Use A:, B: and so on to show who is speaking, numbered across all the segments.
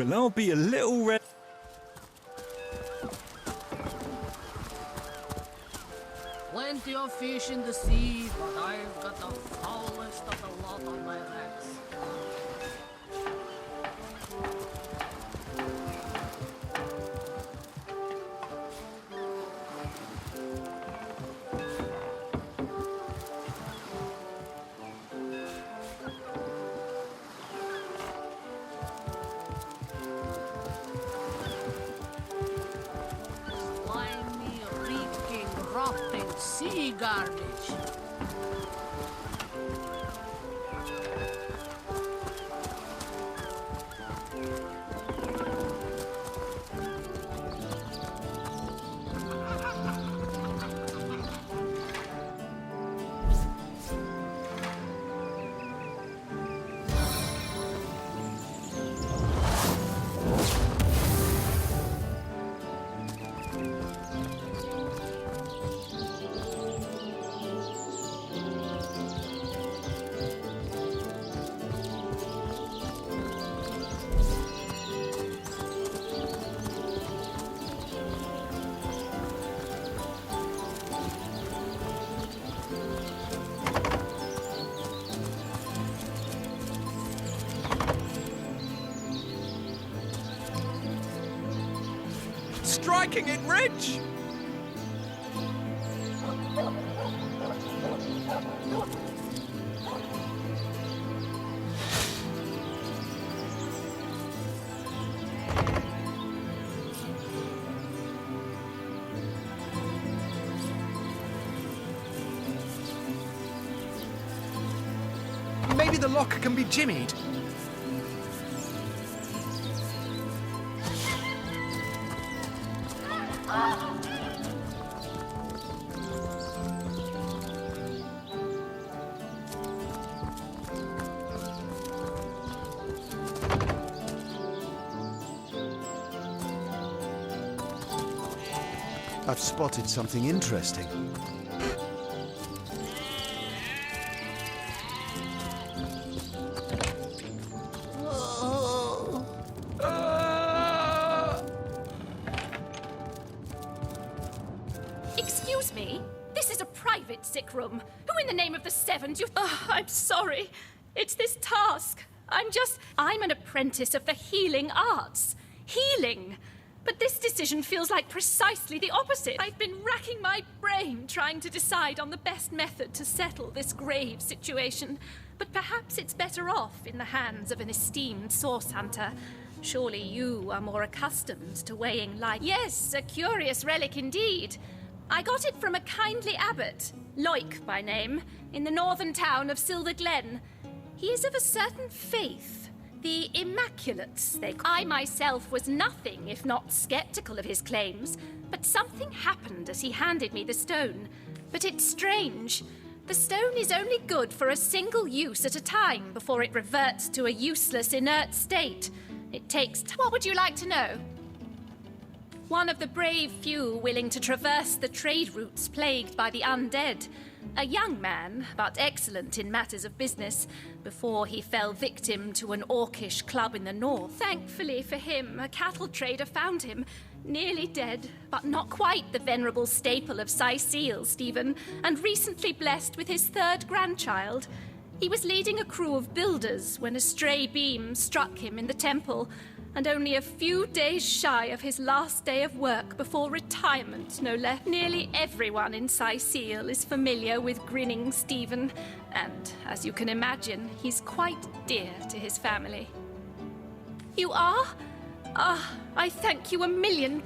A: Well, I'll be a little red.
B: Plenty of fish in the sea, but I've got the foulest of the lot on my hands. Slimy, reeking, rotting sea garbage.
A: Striking it rich! Maybe the locker can be jimmied.
C: I've spotted something interesting.
D: Excuse me? This is a private sick room. Who in the name of the Sevens you... Oh, I'm sorry. It's this task. I'm an apprentice of the healing arts. Healing. But this decision feels like precisely the opposite. I've been racking my brain trying to decide on the best method to settle this grave situation. But perhaps it's better off in the hands of an esteemed source hunter. Surely you are more accustomed to weighing life. Yes, a curious relic indeed. I got it from a kindly abbot, Loic by name, in the northern town of Silver Glen. He is of a certain faith. The Immaculates, I myself was nothing if not skeptical of his claims, but something happened as he handed me the stone. But it's strange. The stone is only good for a single use at a time before it reverts to a useless, inert state. It takes What would you like to know? One of the brave few willing to traverse the trade routes plagued by the undead. A young man, but excellent in matters of business, before he fell victim to an orcish club in the north. Thankfully for him, a cattle trader found him, nearly dead, but not quite the venerable staple of Sicile, Stephen, and recently blessed with his third grandchild. He was leading a crew of builders when a stray beam struck him in the temple, and only a few days shy of his last day of work before retirement, no less. Nearly everyone in Sicile is familiar with grinning Stephen, and, as you can imagine, he's quite dear to his family. You are? Ah, I thank you a million.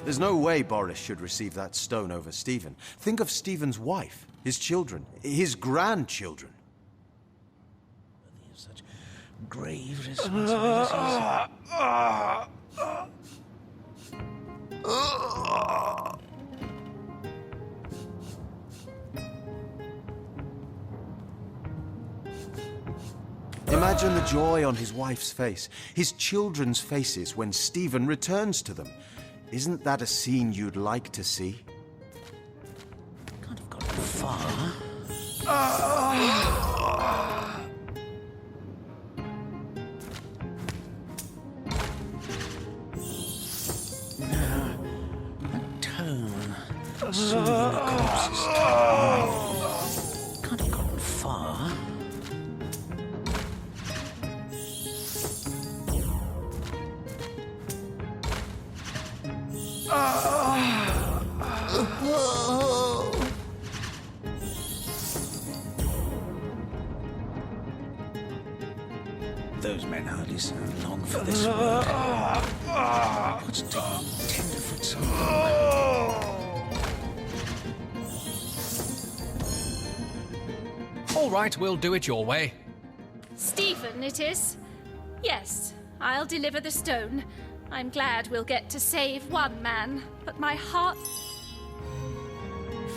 C: There's no way Boris should receive that stone over Stephen. Think of Stephen's wife, his children, his grandchildren.
E: They have such grave responsibilities.
C: Imagine the joy on his wife's face, his children's faces when Stephen returns to them. Isn't that a scene you'd like to see?
E: Can't have gotten far. Soothing the corpse's time. Can't have gotten far. Those men hardly sound long for this work. What's taking tenderfoot so long?
A: All right, we'll do it your way.
D: Stephen, it is? Yes, I'll deliver the stone. I'm glad we'll get to save one man, but my heart...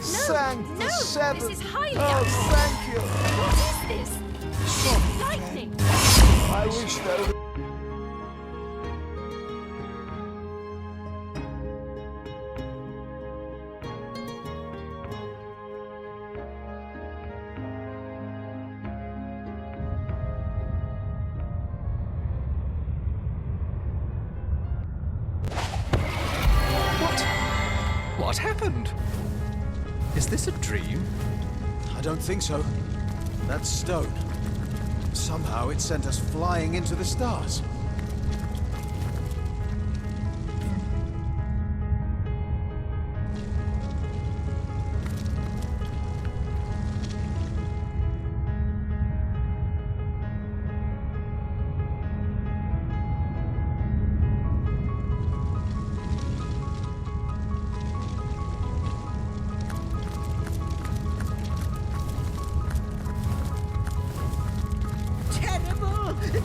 C: Thank the seven.
D: This is highly
C: Thank you.
D: What is this? Lightning!
C: I wish there were...
A: What happened? Is this a dream?
C: I don't think so. That stone. Somehow it sent us flying into the stars.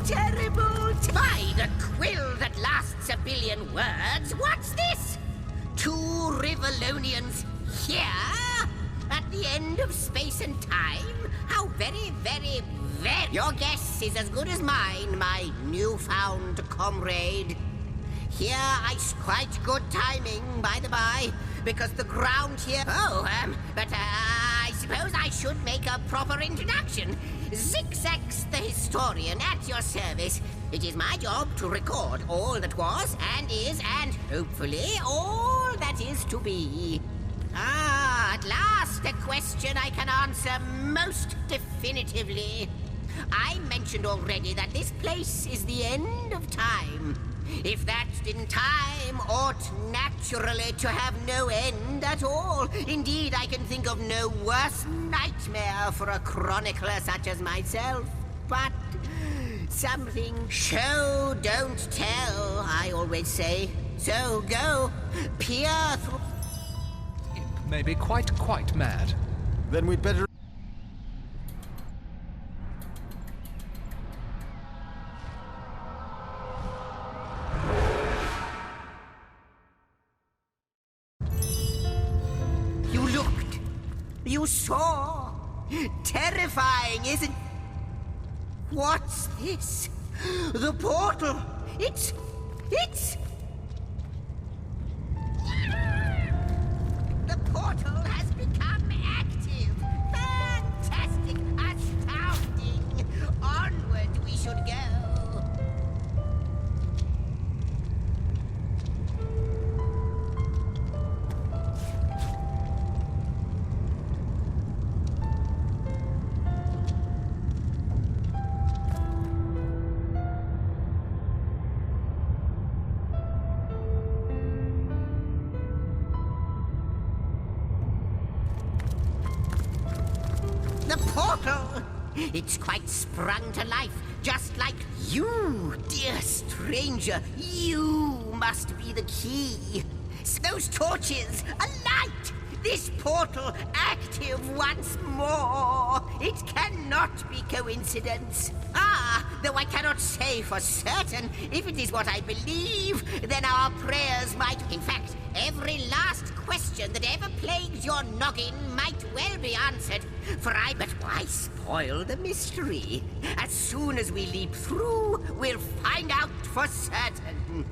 F: Terrible! By the quill that lasts a billion words, what's this? Two Rivalonians here? At the end of space and time? How very, very, very... Your guess is as good as mine, my newfound comrade. Here I quite good timing, by the by, because the ground here... I suppose I should make a proper introduction. Zigzags the historian at your service. It is my job to record all that was and is and hopefully all that is to be. At last a question I can answer most definitively. I mentioned already that this place is the end of time. If that in time ought naturally to have no end at all. Indeed, I can think of no worse nightmare for a chronicler such as myself. But something show, don't tell, I always say. So go, peer through...
A: Maybe quite mad.
C: Then we'd better...
F: You saw? Terrifying, isn't... What's this? The portal! It's... The portal has become active! Fantastic! Astounding! Onward we should go! The portal! It's quite sprung to life, just like you, dear stranger. You must be the key. Those torches, alight! This portal active once more. It cannot be coincidence. Though I cannot say for certain. If it is what I believe, then our prayers might... In fact, every last question that ever plagues your noggin might well be answered. But why spoil the mystery? As soon as we leap through, we'll find out for certain.